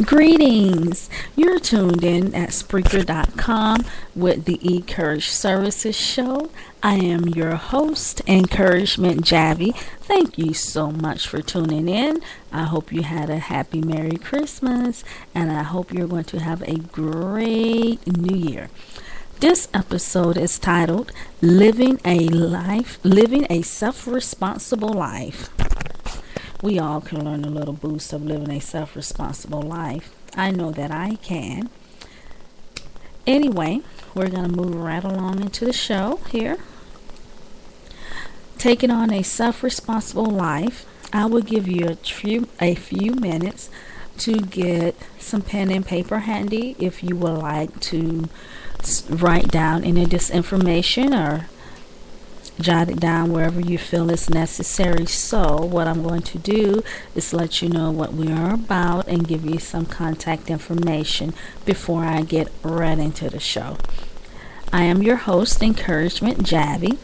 Greetings! You're tuned in at Spreaker.com with the Encourage Services Show. I am your host, Encouragement Javi. Thank you so much for tuning in. I hope you had a happy Merry Christmas, and I hope you're going to have a great New Year. This episode is titled Living a Self-Responsible Life. We all can learn a little boost of living a self-responsible life. I know that I can. Anyway, we're going to move right along into the show here. Taking on a self-responsible life, I will give you a few minutes to get some pen and paper handy if you would like to write down any of this information or jot it down wherever you feel it's necessary. So what I'm going to do is let you know what we are about and give you some contact information before I get right into the show. I am your host, Encouragement Javi.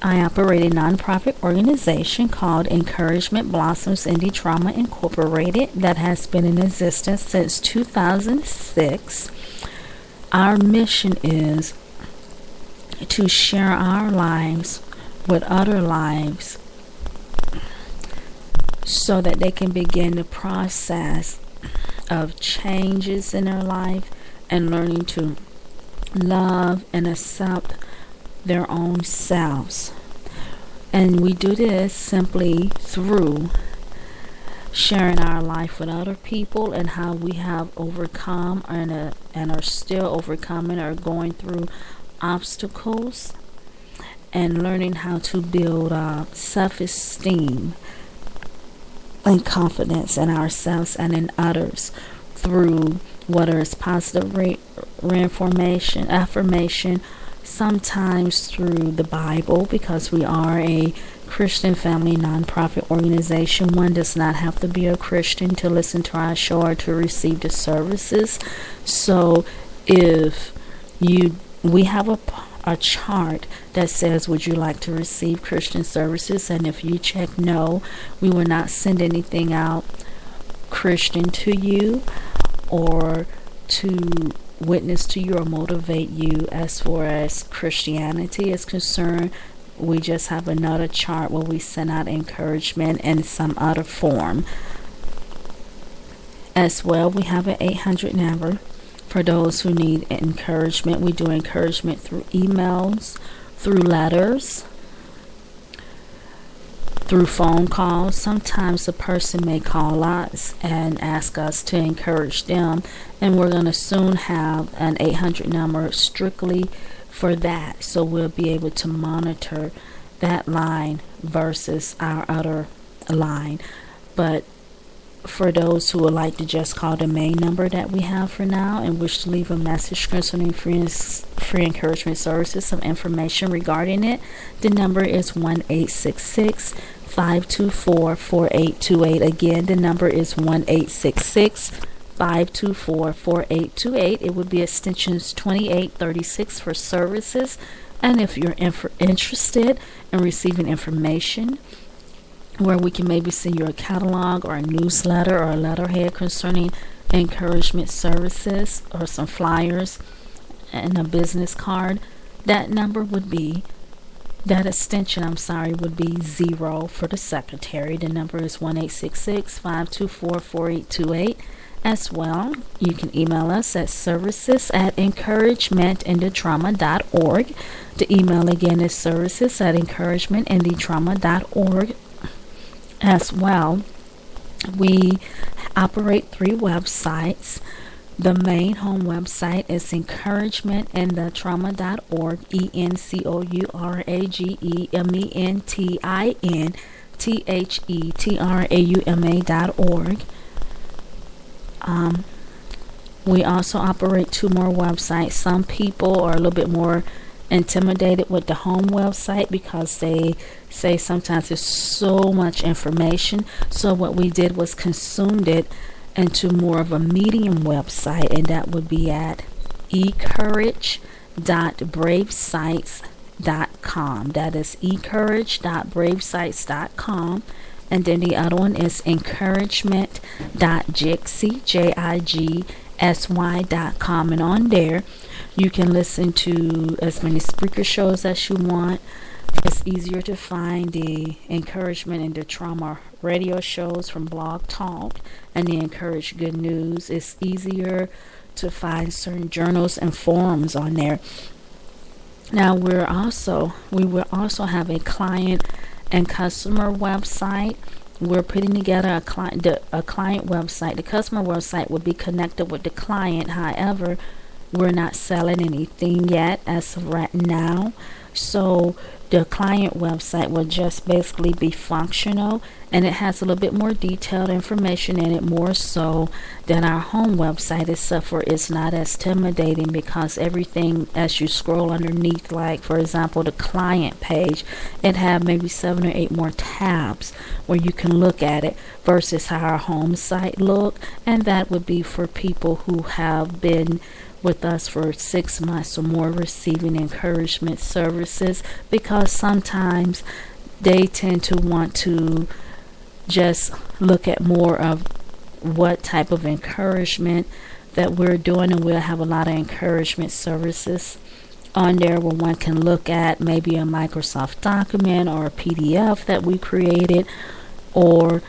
I operate a nonprofit organization called Encouragement Blossoms Indie Trauma Incorporated that has been in existence since 2006. Our mission is to share our lives with other lives so that they can begin the process of changes in their life and learning to love and accept their own selves. And we do this simply through sharing our life with other people and how we have overcome and are still overcoming or going through obstacles, and learning how to build self-esteem and confidence in ourselves and in others through whether it's positive affirmation, sometimes through the Bible, because we are a Christian family nonprofit organization. One does not have to be a Christian to listen to our show or to receive the services. So if we have a chart that says, would you like to receive Christian services? And if you check no, we will not send anything out Christian to you or to witness to you or motivate you as far as Christianity is concerned. We just have another chart where we send out encouragement in some other form. As well, we have an 800 number for those who need encouragement. We do encouragement through emails, through letters, through phone calls. Sometimes a person may call us and ask us to encourage them, and we're going to soon have an 800 number strictly for that. So we'll be able to monitor that line versus our other line. But for those who would like to just call the main number that we have for now and wish to leave a message concerning free encouragement services, some information regarding it, the number is 1-866-524-4828. Again, the number is 1-866-524-4828. It would be extensions 2836 for services. And if you're interested in receiving information where we can maybe send you a catalog or a newsletter or a letterhead concerning encouragement services or some flyers and a business card, that extension would be 0 for the secretary. The number is 1-866-524-4828. As well, you can email us at services@encouragementinthetrauma.org. The email again is services@encouragementinthetrauma.org. As well, we operate 3 websites. The main home website is encouragementinthetrauma.org, encouragementinthetrauma.org. We also operate 2 more websites. Some people are a little bit more intimidated with the home website because they say sometimes there's so much information. So what we did was consumed it into more of a medium website, and that would be at ecourage.bravesites.com. That is ecourage.bravesites.com. And then the other one is encouragement.jigsy.com. And on there, you can listen to as many Spreaker shows as you want. It's easier to find the encouragement and the trauma radio shows from Blog Talk, and the Encourage Good News. It's easier to find certain journals and forums on there. Now we will also have a client and customer website. We're putting together a client website. The customer website will be connected with the client. However, we're not selling anything yet as of right now. So the client website will just basically be functional, and it has a little bit more detailed information in it, more so than our home website, except for it's not as intimidating, because everything, as you scroll underneath, like for example the client page, it have maybe 7 or 8 more tabs where you can look at it, versus how our home site look. And that would be for people who have been with us for 6 months or more receiving encouragement services, because sometimes they tend to want to just look at more of what type of encouragement that we're doing, and we'll have a lot of encouragement services on there where one can look at maybe a Microsoft document or a PDF that we created, or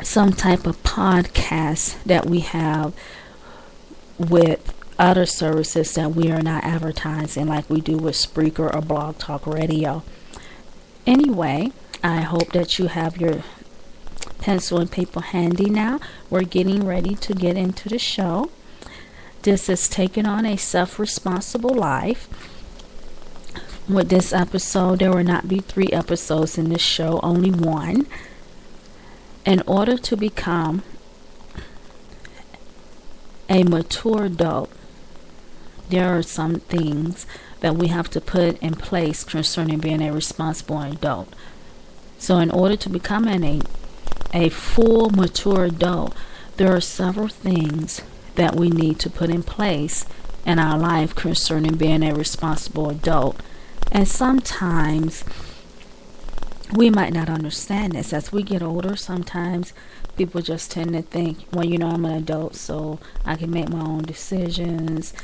some type of podcast that we have with other services that we are not advertising, like we do with Spreaker or Blog Talk Radio. Anyway, I hope that you have your pencil and paper handy now. We're getting ready to get into the show. This is Taking on a Self-Responsible Life. With this episode, there will not be 3 episodes in this show, only 1. In order to become a mature adult, there are some things that we have to put in place concerning being a responsible adult. So in order to become a full mature adult, there are several things that we need to put in place in our life concerning being a responsible adult. And sometimes we might not understand this. As we get older, sometimes people just tend to think, well, I'm an adult, so I can make my own decisions.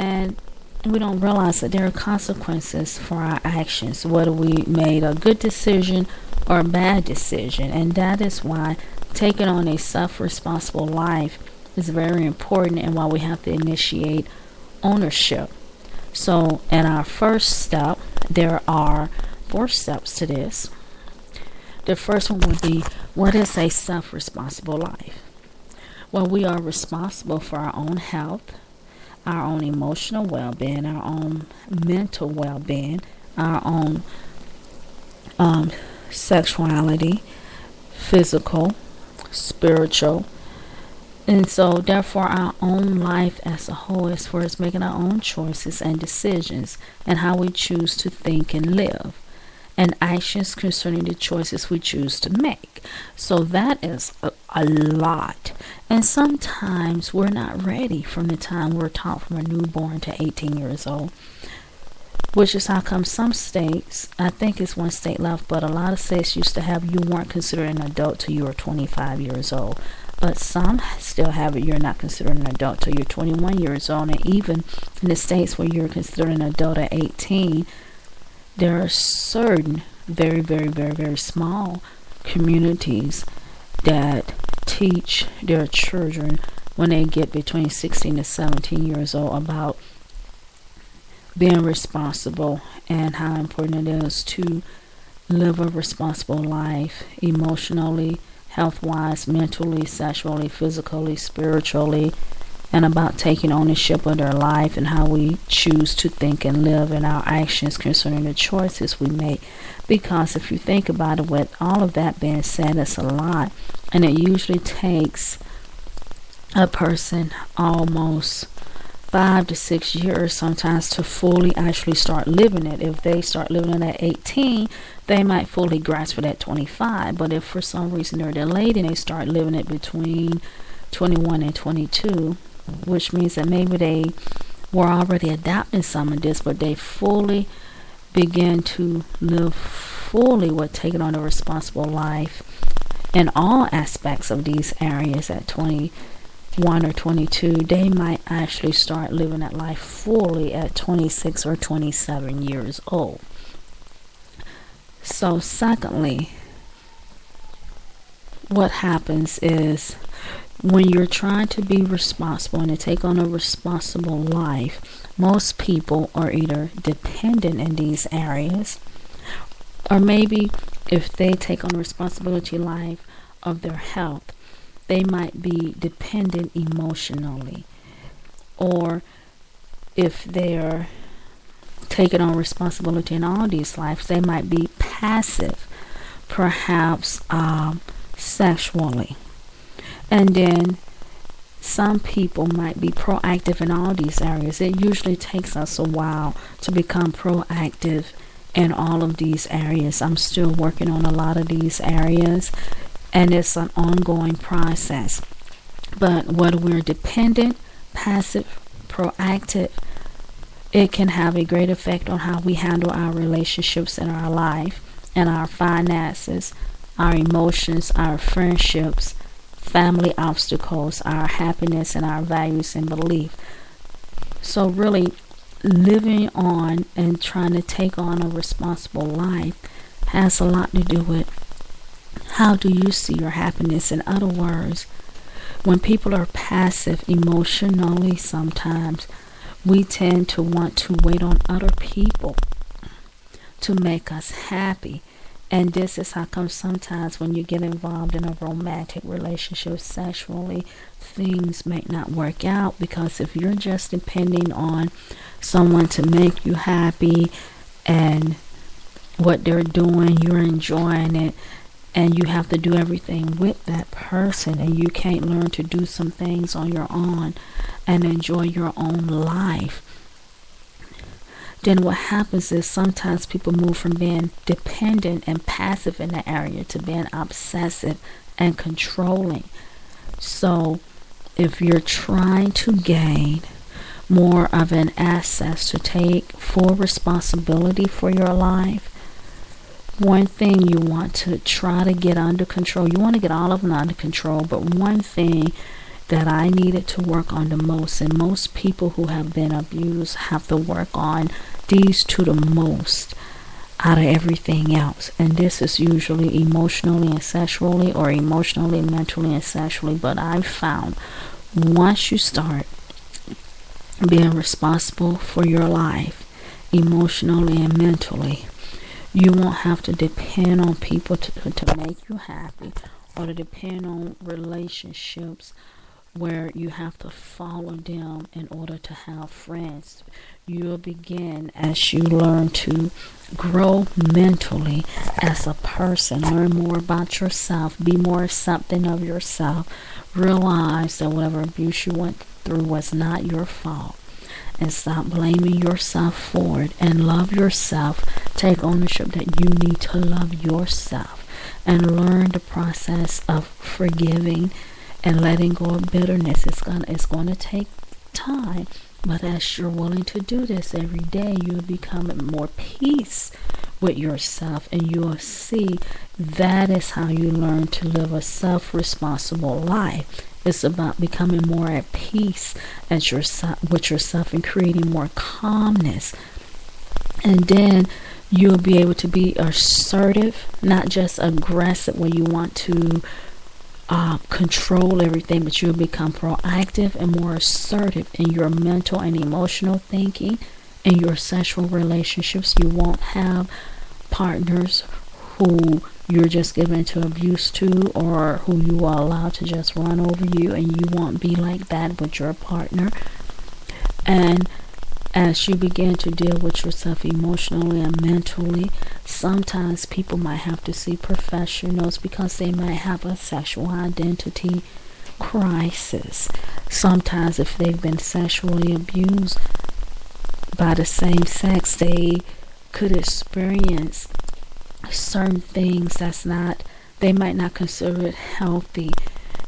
And we don't realize that there are consequences for our actions, whether we made a good decision or a bad decision. And that is why taking on a self-responsible life is very important, and why we have to initiate ownership. So in our first step, there are 4 steps to this. The first one would be, what is a self-responsible life? Well, we are responsible for our own health, our own emotional well-being, our own mental well-being, our own sexuality, physical, spiritual. And so therefore our own life as a whole, as far as making our own choices and decisions, and how we choose to think and live, and actions concerning the choices we choose to make. So that is a lot. And sometimes we're not ready from the time we're taught from a newborn to 18 years old, which is how come some states, I think it's 1 state left, but a lot of states used to have you weren't considered an adult till you were 25 years old. But some still have it, you're not considered an adult till you're 21 years old. And even in the states where you're considered an adult at 18, there are certain very, very, very, very small communities that teach their children when they get between 16 to 17 years old about being responsible, and how important it is to live a responsible life emotionally, health-wise, mentally, sexually, physically, spiritually, and about taking ownership of their life and how we choose to think and live, and our actions concerning the choices we make. Because if you think about it, with all of that being said, it's a lot, and it usually takes a person almost 5 to 6 years sometimes to fully actually start living it. If they start living it at 18, they might fully grasp it at 25. But if for some reason they're delayed and they start living it between 21 and 22, which means that maybe they were already adapting some of this, but they fully begin to live fully with taking on a responsible life in all aspects of these areas at 21 or 22, they might actually start living that life fully at 26 or 27 years old. So secondly, what happens is when you're trying to be responsible and to take on a responsible life, most people are either dependent in these areas, or maybe if they take on responsibility life of their health, they might be dependent emotionally. Or if they're taking on responsibility in all these lives, they might be passive, perhaps sexually. And then some people might be proactive in all these areas. It usually takes us a while to become proactive in all of these areas. I'm still working on a lot of these areas, and it's an ongoing process. But whether we're dependent, passive, proactive, it can have a great effect on how we handle our relationships in our life and our finances, our emotions, our friendships, family obstacles, our happiness, and our values and belief. So really, living on and trying to take on a responsible life has a lot to do with how do you see your happiness. In other words, when people are passive emotionally, sometimes we tend to want to wait on other people to make us happy. And this is how come sometimes when you get involved in a romantic relationship sexually, things may not work out, because if you're just depending on someone to make you happy and what they're doing, you're enjoying it, and you have to do everything with that person, and you can't learn to do some things on your own and enjoy your own life, then what happens is sometimes people move from being dependent and passive in the area to being obsessive and controlling. So if you're trying to gain more of an access to take full responsibility for your life, one thing you want to try to get under control, you want to get all of them under control, but one thing that I needed to work on the most, and most people who have been abused have to work on these two the most out of everything else, and this is usually emotionally and sexually, or emotionally, mentally, and sexually. But I've found once you start being responsible for your life emotionally and mentally, you won't have to depend on people to make you happy, or to depend on relationships where you have to follow them in order to have friends. You'll begin, as you learn to grow mentally as a person, learn more about yourself, be more accepting of yourself, realize that whatever abuse you went through was not your fault, and stop blaming yourself for it, and love yourself. Take ownership that you need to love yourself, and learn the process of forgiving and letting go of bitterness. It's going to take time, but as you're willing to do this every day, you'll become at more peace with yourself, and you'll see that is how you learn to live a self-responsible life. It's about becoming more at peace with yourself and creating more calmness. And then you'll be able to be assertive, not just aggressive when you want to control everything, but you'll become proactive and more assertive in your mental and emotional thinking. In your sexual relationships, you won't have partners who you're just given to abuse to, or who you will allow to just run over you, and you won't be like that with your partner. And as you begin to deal with yourself emotionally and mentally, sometimes people might have to see professionals because they might have a sexual identity crisis. Sometimes if they've been sexually abused by the same sex, they could experience certain things they might not consider it healthy.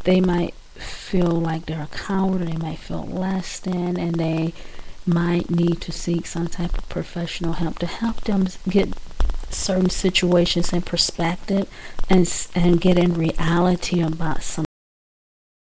They might feel like they're a coward, or they might feel less than, and they might need to seek some type of professional help to help them get certain situations in perspective and get in reality about some